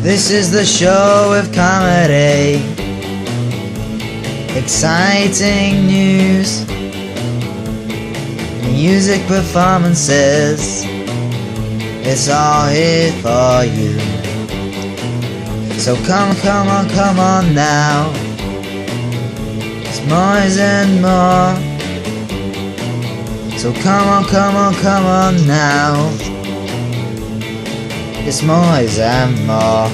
This is the show with comedy, exciting news, music performances. It's all here for you. So come on now. It's Moyes and more. So come on now. It's Moyes and more.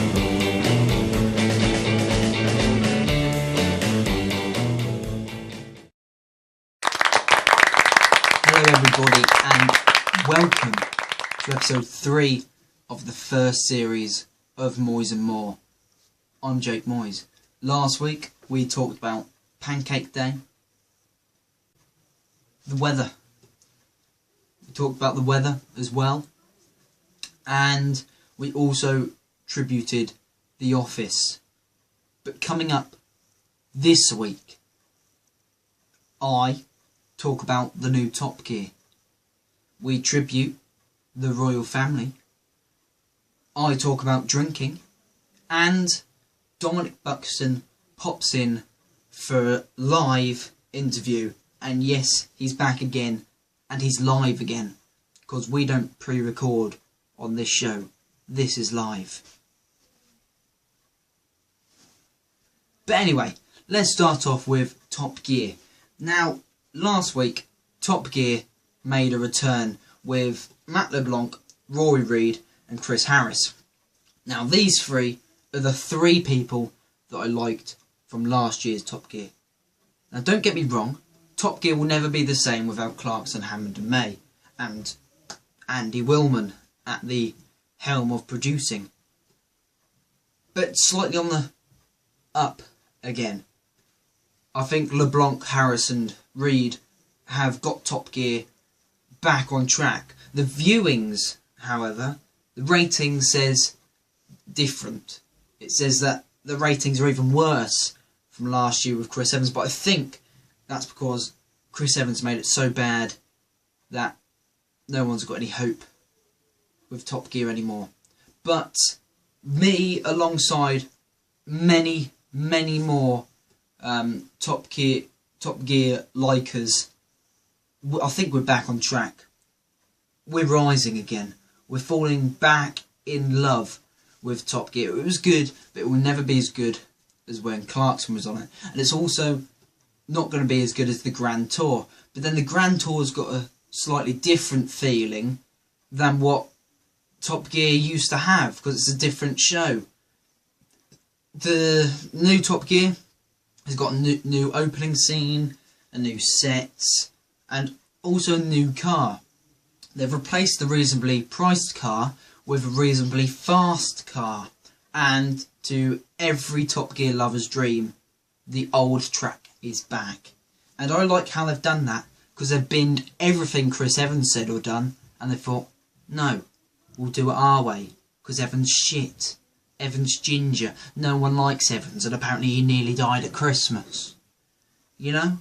Hello everybody and welcome to episode 3 of the first series of Moyes and More. I'm Jake Moyes. Last week we talked about Pancake Day, the weather. We talked about the weather as well, and we also tributed The Office. But coming up this week, I talk about the new Top Gear. We tribute the Royle Family. I talk about drinking, and Dominic Buxton pops in for a live interview. And yes, he's back again, and he's live again, because we don't pre-record on this show. This is live. But anyway, let's start off with Top Gear. Now, last week, Top Gear made a return with Matt LeBlanc, Rory Reid and Chris Harris. Now, these three are the three people that I liked from last year's Top Gear. Now, don't get me wrong, Top Gear will never be the same without Clarkson, Hammond and May, and Andy Willman at the helm of producing. But slightly on the up again. I think LeBlanc, Harris and Reid have got Top Gear back on track. The viewings, however, the rating says different. It says that the ratings are even worse from last year with Chris Evans, but I think that's because Chris Evans made it so bad that no one's got any hope with Top Gear anymore. But me, alongside many more Top Gear likers, I think we're back on track. We're rising again. We're falling back in love with Top Gear. It was good, but it will never be as good as when Clarkson was on it. And it's also not going to be as good as the Grand Tour. But then the Grand Tour's got a slightly different feeling than what Top Gear used to have, because it's a different show. The new Top Gear has got a new opening scene, a new set, and also a new car. They've replaced the reasonably priced car with a reasonably fast car. And to every Top Gear lover's dream, the old track is back. And I like how they've done that, because they've binned everything Chris Evans said or done, and they thought, no, we'll do it our way, because Evans shit. Evans ginger. No one likes Evans, and apparently he nearly died at Christmas. You know?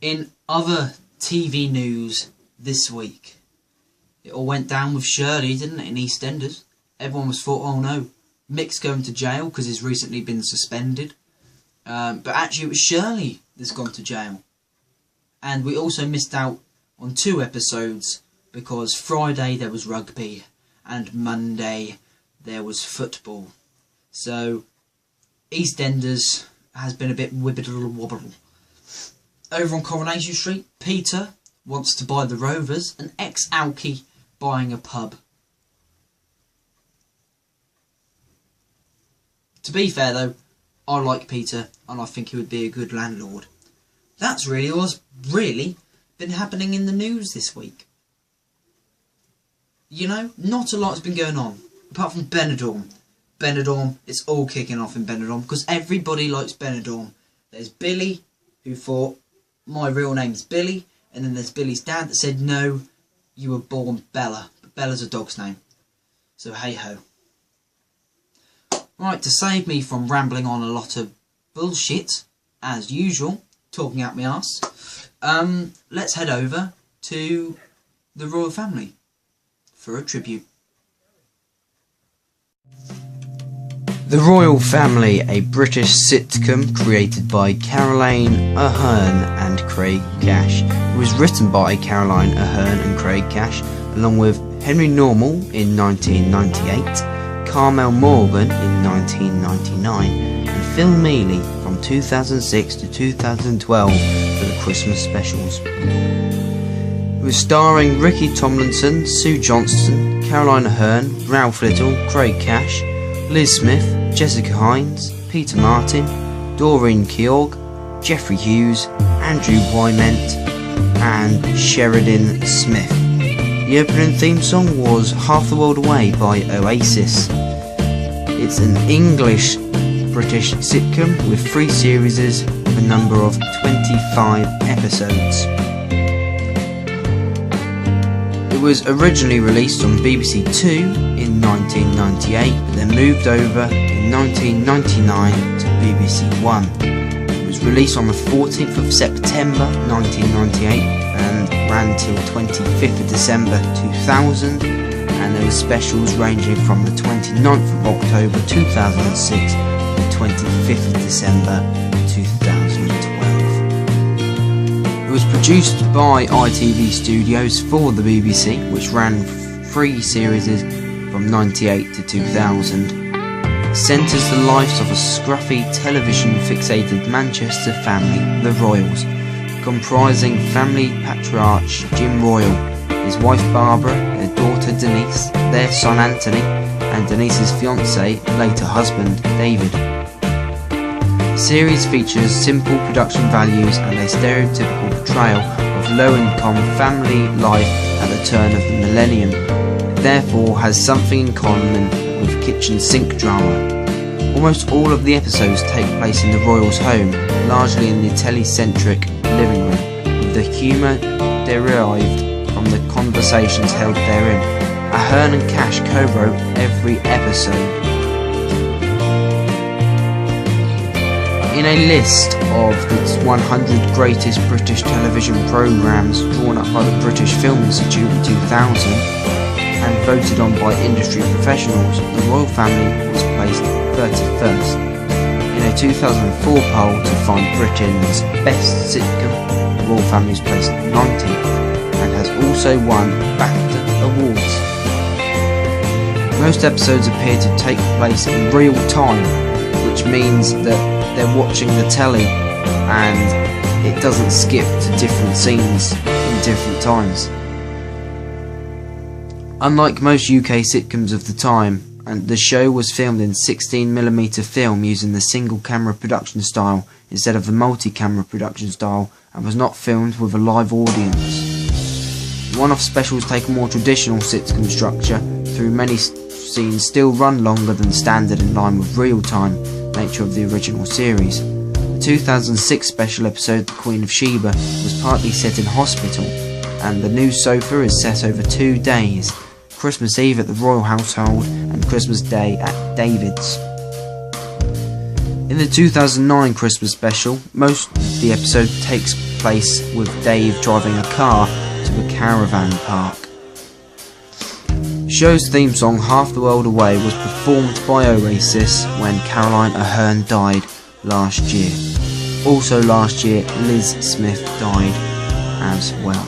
In other TV news this week, it all went down with Shirley, didn't it, in EastEnders? Everyone was thought, oh no, Mick's going to jail because he's recently been suspended. But actually it was Shirley that's gone to jail. And we also missed out on 2 episodes because Friday there was rugby and Monday there was football. So EastEnders has been a bit wibbiddle wobble. Over on Coronation Street, Peter wants to buy the Rovers, an ex-alkie buying a pub. To be fair though, I like Peter and I think he would be a good landlord. That's really what's really been happening in the news this week. You know, not a lot's been going on, apart from Benidorm. Benidorm, it's all kicking off in Benidorm, because everybody likes Benidorm. There's Billy, who thought, my real name's Billy, and then there's Billy's dad that said, no, you were born Bella. But Bella's a dog's name. So hey ho. Right, to save me from rambling on a lot of bullshit, as usual, talking out my arse, let's head over to the Royle Family for a tribute. The Royle Family, a British sitcom created by Caroline Aherne and Craig Cash. It was written by Caroline Aherne and Craig Cash, along with Henry Normal in 1998, Carmel Morgan in 1999, and Phil Mealy from 2006 to 2012 for the Christmas specials. It was starring Ricky Tomlinson, Sue Johnston, Caroline Aherne, Ralph Little, Craig Cash, Liz Smith, Jessica Hines, Peter Martin, Doreen Keogh, Jeffrey Hughes, Andrew Wyment, and Sheridan Smith. The opening theme song was Half the World Away by Oasis. It's an English-British sitcom with 3 series with a number of 25 episodes. It was originally released on BBC Two in 1998, but then moved over in 1999 to BBC One. It was released on the 14th of September 1998 and ran till 25th of December 2000, and there were specials ranging from the 29th of October 2006 to the 25th of December 2012. It was produced by ITV Studios for the BBC, which ran 3 series from 98 to 2000. It centres the lives of a scruffy television-fixated Manchester family, the Royles, comprising family patriarch Jim Royle, his wife Barbara, their daughter Denise, their son Anthony, and Denise's fiancé, later husband, David. The series features simple production values and a stereotypical portrayal of low-income family life at the turn of the millennium. It therefore has something in common with kitchen sink drama. Almost all of the episodes take place in the Royals' home, largely in the telly-centric living room, with the humour derived from the conversations held therein. Aherne and Cash co-wrote every episode. In a list of the 100 greatest British television programmes drawn up by the British Film Institute in 2000 and voted on by industry professionals, the Royle Family was placed 31st. In a 2004 poll to find Britain's best sitcom, the Royle Family was placed 19th and has also won BAFTA awards. Most episodes appear to take place in real time, which means that they're watching the telly and it doesn't skip to different scenes in different times. Unlike most UK sitcoms of the time, and the show was filmed in 16mm film using the single camera production style instead of the multi-camera production style, and was not filmed with a live audience. One-off specials take a more traditional sitcom structure, through many scenes still run longer than standard in line with real-time nature of the original series. The 2006 special episode The Queen of Sheba was partly set in hospital, and the new sofa is set over 2 days, Christmas Eve at the Royal household and Christmas Day at David's. In the 2009 Christmas special, most of the episode takes place with Dave driving a car to a caravan park. The show's theme song, Half the World Away, was performed by Oasis when Caroline Aherne died last year. Also last year, Liz Smith died as well.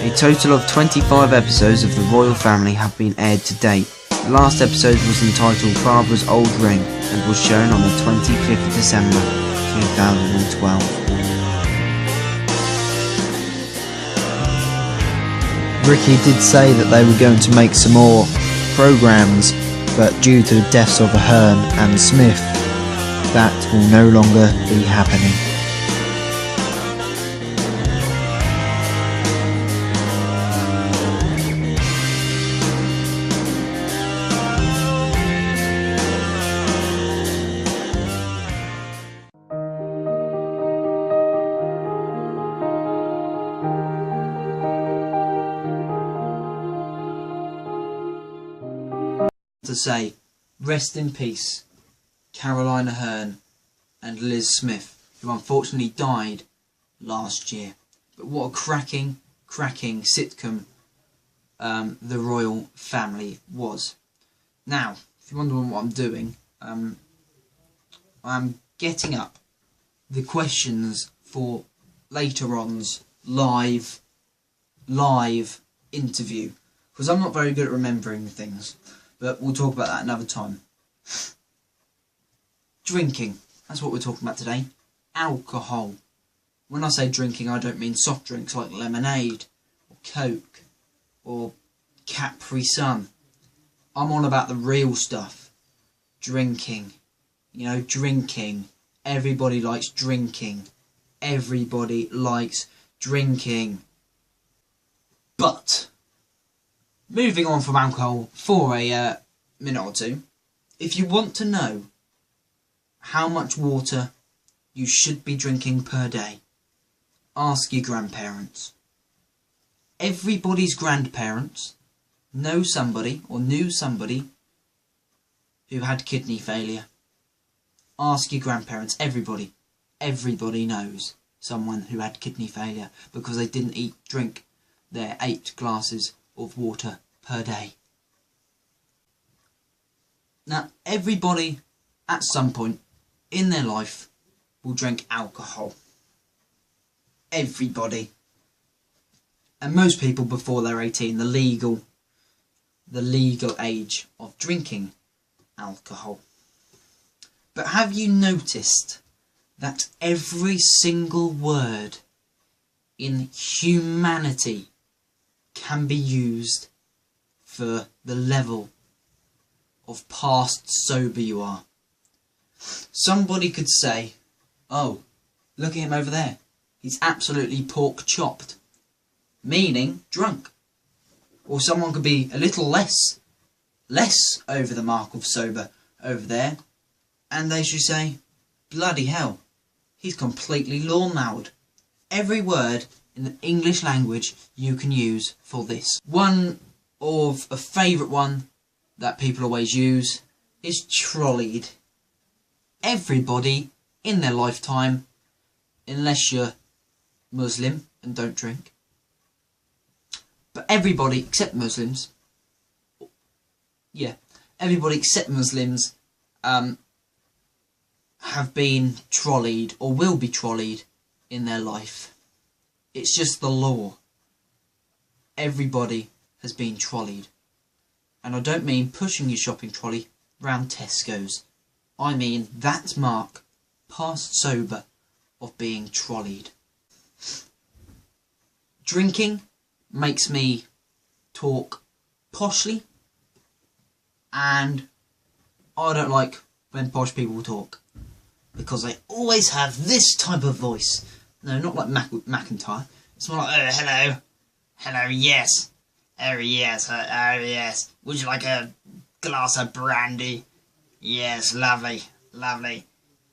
A total of 25 episodes of The Royle Family have been aired to date. The last episode was entitled Barbara's Old Ring and was shown on the 25th of December 2012. Ricky did say that they were going to make some more programmes, but due to the deaths of Aherne and Smith, that will no longer be happening. To say, rest in peace, Caroline Aherne and Liz Smith, who unfortunately died last year. But what a cracking sitcom the Royle Family was. Now, if you're wondering what I'm doing, I'm getting up the questions for later on's live interview, because I'm not very good at remembering things, but we'll talk about that another time. Drinking, that's what we're talking about today. Alcohol. When I say drinking, I don't mean soft drinks like lemonade or Coke or Capri Sun. I'm on about the real stuff. Drinking. You know, drinking. Everybody likes drinking. Everybody likes drinking. But, moving on from alcohol for a minute or two, if you want to know how much water you should be drinking per day, ask your grandparents. Everybody's grandparents know somebody or knew somebody who had kidney failure. Ask your grandparents. Everybody knows someone who had kidney failure because they didn't drink their 8 glasses of water per day. Now, everybody at some point in their life will drink alcohol. Everybody. And most people before they're 18, the legal age of drinking alcohol. But have you noticed that every single word in humanity can be used for the level of past sober you are? Somebody could say, oh, look at him over there. He's absolutely pork chopped. Meaning drunk. Or someone could be a little less over the mark of sober over there, and they should say, bloody hell, he's completely law-mouthed. Every word in the English language you can use for this. One of a favourite one that people always use is trolleyed. Everybody in their lifetime, unless you're Muslim and don't drink, but everybody except Muslims, everybody except Muslims have been trolleyed or will be trolleyed in their life. It's just the law. Everybody has been trolleyed. And I don't mean pushing your shopping trolley round Tesco's. I mean that mark, past sober, of being trolleyed. Drinking makes me talk poshly, and I don't like when posh people talk, because they always have this type of voice. No, not like McIntyre. It's more like, oh, hello, yes, oh yes, would you like a glass of brandy? Yes, lovely.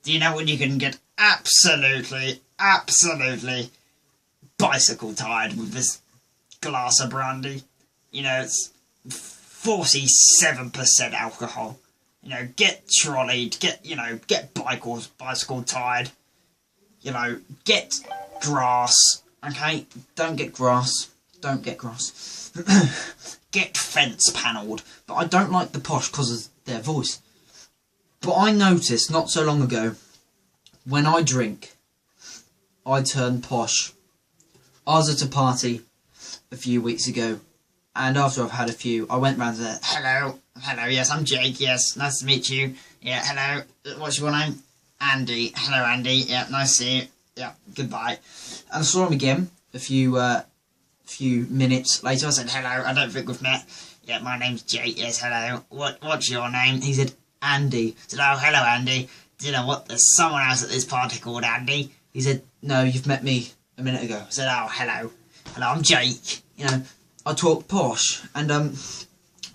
Do you know when you can get absolutely bicycle tired with this glass of brandy? You know, it's 47% alcohol. You know, get trolleyed, get bicycle tired. You know, get grass, okay? Don't get grass. Get fence panelled. But I don't like the posh because of their voice. But I noticed not so long ago, when I drink, I turn posh. I was at a party a few weeks ago, and after I've had a few, I went round and said, hello, yes, I'm Jake, yes, nice to meet you. Yeah, hello, what's your name? Andy. Hello, Andy. Yeah, nice to see you. Yeah, goodbye. And I saw him again a few minutes later. I said, hello, I don't think we've met. Yeah, my name's Jake, yes, hello. What's your name? He said, Andy. I said, oh, hello, Andy. Do you know what? There's someone else at this party called Andy. He said, no, you've met me a minute ago. I said, oh, hello, I'm Jake. You know, I talk posh, and there's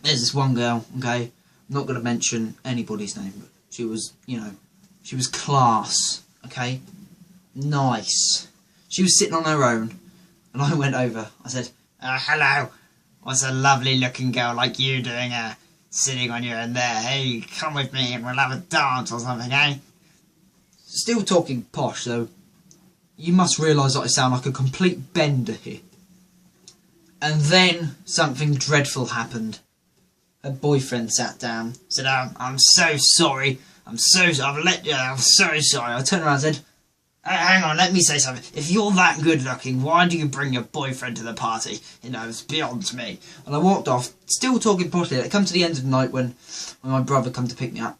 this one girl, okay, I'm not going to mention anybody's name, but she was, she was class, okay, nice. She was sitting on her own, and I went over, I said, hello, what's a lovely looking girl like you doing, sitting on your own there? Hey, come with me and we'll have a dance or something, eh? Still talking posh, though. You must realise that I sound like a complete bender here. And then something dreadful happened. Her boyfriend sat down, said, I'm so sorry. I'm so sorry. I'm so sorry. I turned around and said, hang on, let me say something. If you're that good looking, why do you bring your boyfriend to the party? You know, it's beyond me. And I walked off, still talking poshly. It come to the end of the night when my brother come to pick me up.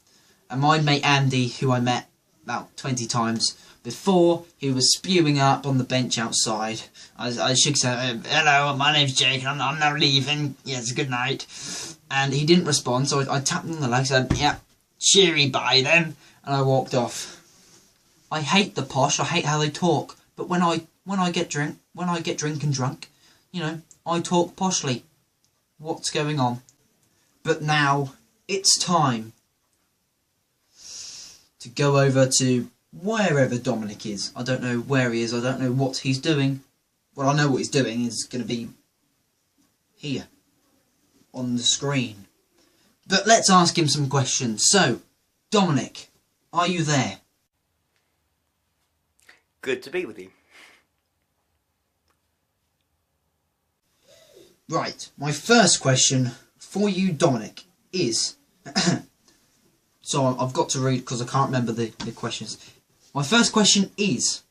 And my mate Andy, who I met about 20 times before, he was spewing up on the bench outside. I shook say, hello, my name's Jake, and I'm now leaving. Yes, good night. And he didn't respond, so I tapped him on the leg, said, yeah, cheery bye then. And I walked off. I hate the posh, I hate how they talk, but when I get drink and drunk, you know, I talk poshly. What's going on? But now it's time to go over to wherever Dominic is. I don't know where he is, I don't know what he's doing. Well, I know what he's doing, he's going to be here on the screen. But let's ask him some questions. So, Dominic, are you there? Good to be with you. Right, my first question for you, Dominic, is... so I've got to read because I can't remember the questions. My first question is,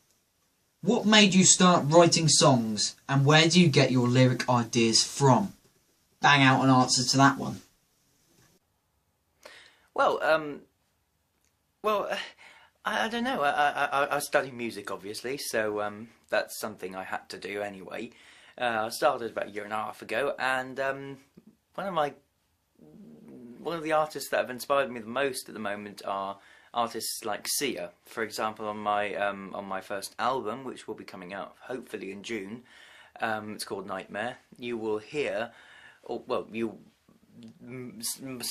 what made you start writing songs and where do you get your lyric ideas from? Bang out an answer to that one. Well, I don't know. I study music, obviously, so that's something I had to do anyway. I started about a year and a half ago, and one of the artists that have inspired me the most at the moment are artists like Sia. For example, on my first album, which will be coming out hopefully in June, it's called Nightmare. You will hear,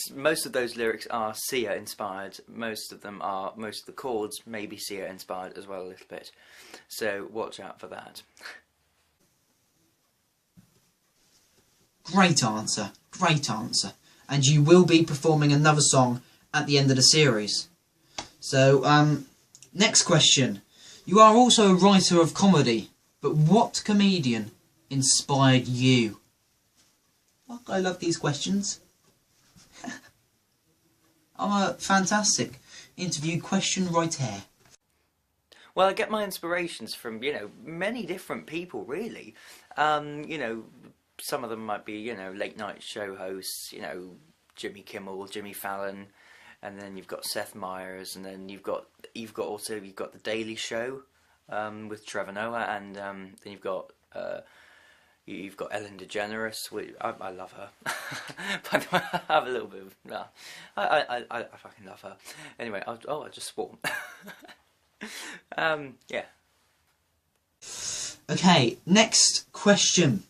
most of those lyrics are Sia inspired. Most of the chords maybe Sia inspired as well a little bit. So watch out for that. Great answer, great answer. And you will be performing another song at the end of the series. So, next question. You are also a writer of comedy, but what comedian inspired you? Well, I love these questions. I'm a fantastic interview question writer. Well, I get my inspirations from, many different people, really. Some of them might be, late night show hosts, Jimmy Kimmel, Jimmy Fallon, and then you've got Seth Meyers, and then you've got the Daily Show with Trevor Noah, and then you've got Ellen DeGeneres. I love her. By the way, I have a little bit of I fucking love her. Anyway, I just swore. Yeah. Okay, next question.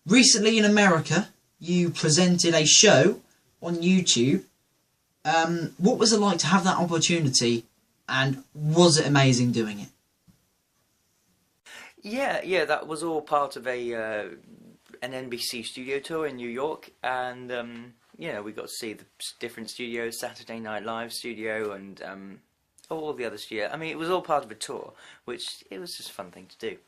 Recently in America, you presented a show on YouTube. What was it like to have that opportunity, and was it amazing doing it? Yeah, that was all part of an NBC studio tour in New York, and we got to see the different studios, Saturday Night Live studio, and all the other studios. I mean, it was all part of a tour, which it was just a fun thing to do.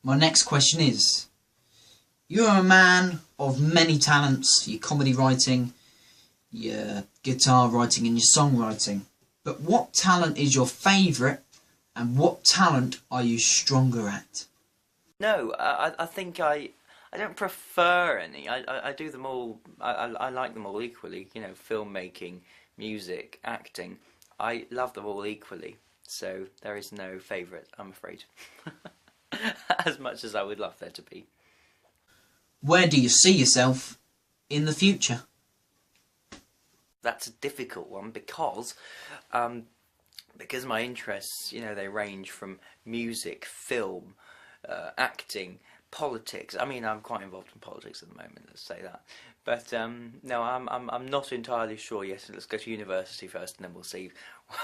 My next question is, you're a man of many talents, your comedy writing, your guitar writing and your songwriting. But what talent is your favourite, and what talent are you stronger at? No, I think I don't prefer any. I do them all. I like them all equally. Filmmaking, music, acting. I love them all equally. So there is no favourite, I'm afraid. As much as I would love there to be. Where do you see yourself in the future? That's a difficult one because my interests, they range from music, film, acting, politics. I mean, I'm quite involved in politics at the moment. Let's say that. But no, I'm not entirely sure yet. Let's go to university first, and then we'll see.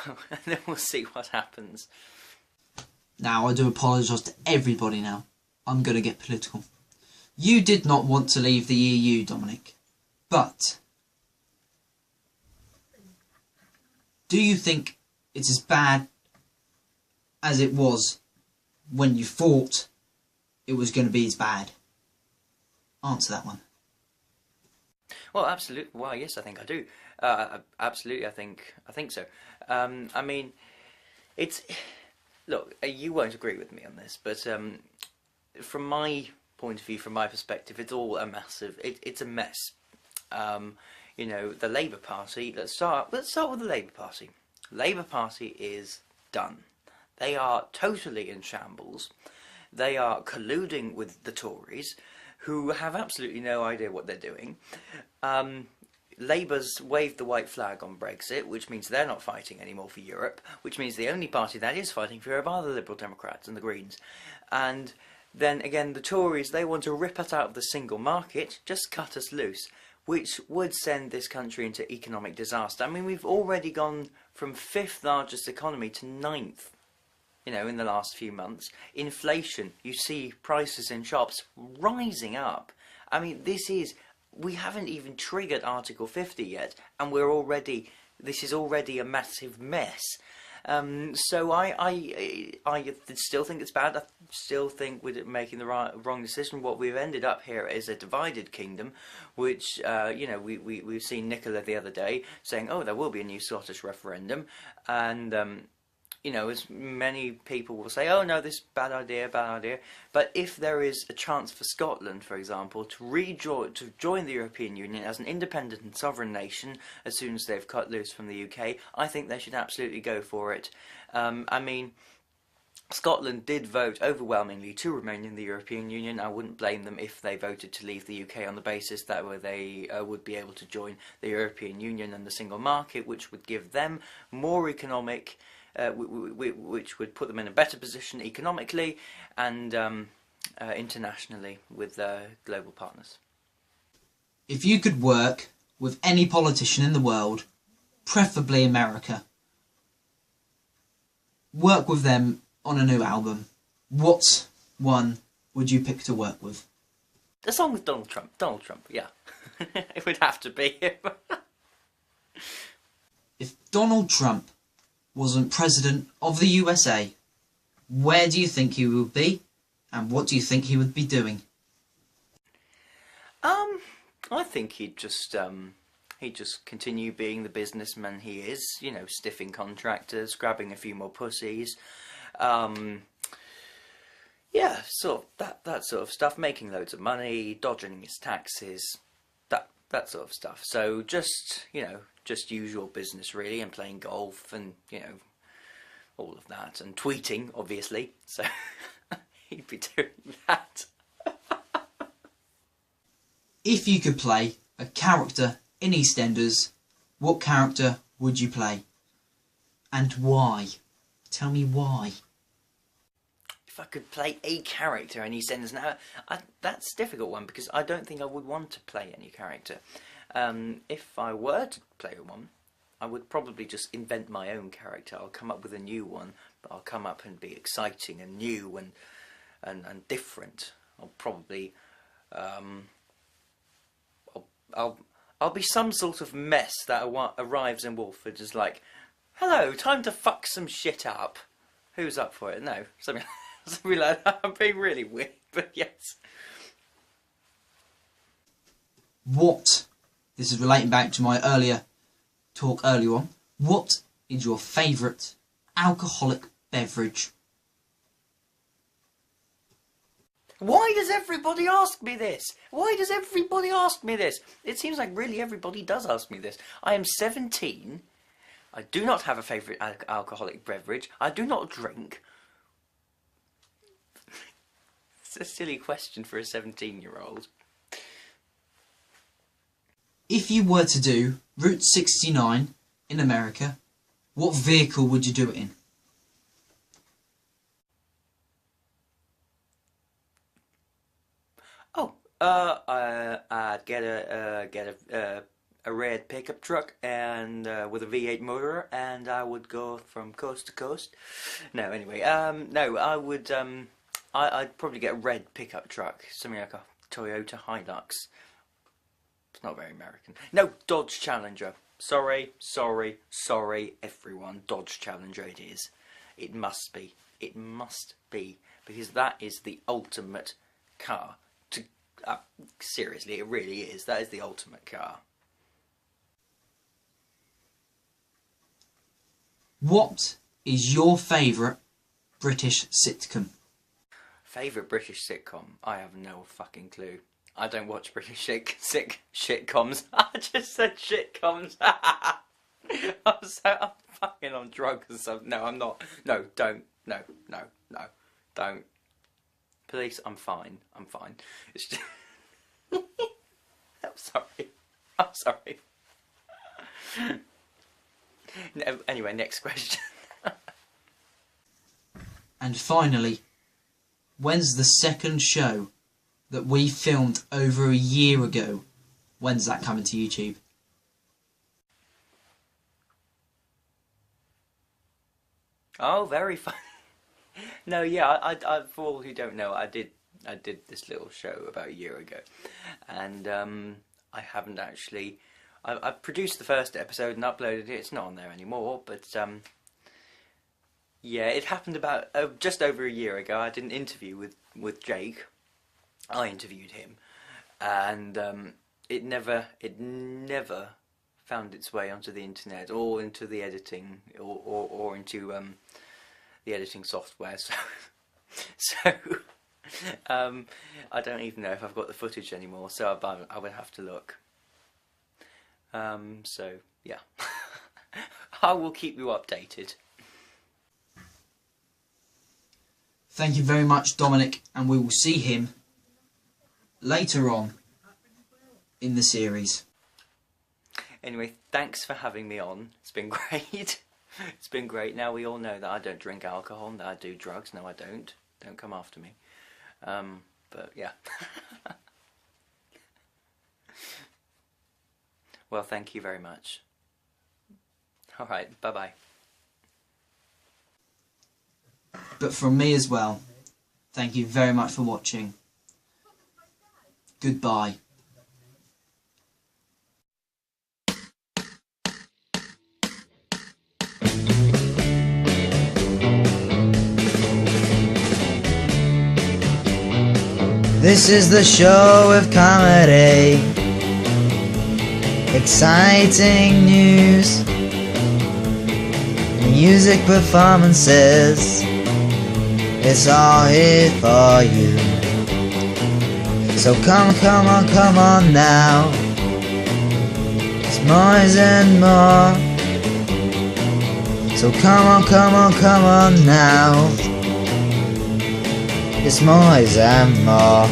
And then we'll see what happens. Now, I do apologise to everybody now. I'm going to get political. You did not want to leave the EU, Dominic. But do you think it's as bad as it was when you fought it was going to be as bad? Answer that one. Well, absolutely. Well, yes, I think I do. Absolutely, I think so. I mean, it's look. You won't agree with me on this, but from my point of view, from my perspective, it's all a massive. It's a mess. You know, the Labour Party. Let's start with the Labour Party. Labour Party is done. They are totally in shambles. They are colluding with the Tories, who have absolutely no idea what they're doing. Labour's waved the white flag on Brexit, which means they're not fighting anymore for Europe, which means the only party that is fighting for Europe are the Liberal Democrats and the Greens. And then again, the Tories, they want to rip us out of the single market, just cut us loose, which would send this country into economic disaster. I mean, we've already gone from 5th largest economy to 9th. You know, in the last few months. Inflation, you see prices in shops rising up. I mean, we haven't even triggered Article 50 yet, and this is already a massive mess. So I still think it's bad. I still think we're making the wrong decision. What we've ended up here is a divided kingdom, which, you know, we've seen Nicola the other day saying, oh, there will be a new Scottish referendum, and you know, as many people will say, oh no, this is bad idea. But if there is a chance for Scotland, for example, to join the European Union as an independent and sovereign nation as soon as they've cut loose from the UK, I think they should absolutely go for it. I mean, Scotland did vote overwhelmingly to remain in the European Union. I wouldn't blame them if they voted to leave the UK on the basis that they would be able to join the European Union and the single market, which would give them more economic... which would put them in a better position economically and internationally with global partners. If you could work with any politician in the world, preferably America, work with them on a new album, what one would you pick to work with? The song with Donald Trump. Donald Trump, yeah. It would have to be him. If Donald Trump wasn't president of the USA, where do you think he would be, and what do you think he would be doing? I think he'd just continue being the businessman he is, you know, stiffing contractors, grabbing a few more pussies, yeah, sort of that sort of stuff, making loads of money, dodging his taxes, that sort of stuff. So just, you know, just usual business really, and playing golf and, you know, all of that, and tweeting, obviously, so he'd be doing that. If you could play a character in EastEnders, what character would you play? And why? Tell me why. If I could play a character in EastEnders, now, that's a difficult one, because I don't think I would want to play any character. If I were to play one, I would probably just invent my own character. I'll come up with a new one, but I'll come up and be exciting and new and different. I'll probably I'll be some sort of mess that arrives in Wolford as like, hello, time to fuck some shit up. Who's up for it? No, something like that. I'm being really weird, but yes. What? This is relating back to my talk earlier on. What is your favourite alcoholic beverage? Why does everybody ask me this? Why does everybody ask me this? It seems like really everybody does ask me this. I am 17. I do not have a favourite alcoholic beverage. I do not drink. It's a silly question for a 17-year-old. If you were to do Route 69 in America, what vehicle would you do it in? I'd get a red pickup truck and with a V8 motor, and I would go from coast to coast. No, anyway, no, I'd probably get a red pickup truck, something like a Toyota Hilux. It's not very American. No, Dodge Challenger. Sorry, everyone. Dodge Challenger it is. It must be. because that is the ultimate car. Seriously, it really is. That is the ultimate car. What is your favourite British sitcom? Favourite British sitcom? I have no fucking clue. I don't watch British shitcoms. I just said shitcoms. I'm fucking on drugs and stuff. No, I'm not. No, don't. No, don't. Police, I'm fine. It's just... I'm sorry. No, anyway, next question. And finally, when's the second show that we filmed over a year ago? When's that coming to YouTube? Oh, very fun. No, yeah, I for all who don't know, I did this little show about a year ago, and I haven't actually. I produced the first episode and uploaded it. It's not on there anymore, but yeah, it happened about just over a year ago. I did an interview with Jake. I interviewed him, and it never found its way onto the internet or into the editing or into the editing software. So I don't even know if I've got the footage anymore. So I would have to look. So yeah, I will keep you updated. Thank you very much, Dominic, and we will see him later on in the series. Anyway, thanks for having me on. It's been great. It's been great. Now we all know that I don't drink alcohol and that I do drugs. No, I don't. Don't come after me. But yeah. Well, thank you very much. Alright, bye-bye. But from me as well, thank you very much for watching. Goodbye. This is the show with comedy, exciting news, music performances. It's all here for you. So come on now. It's Moyes and more. So come on now. It's Moyes and more.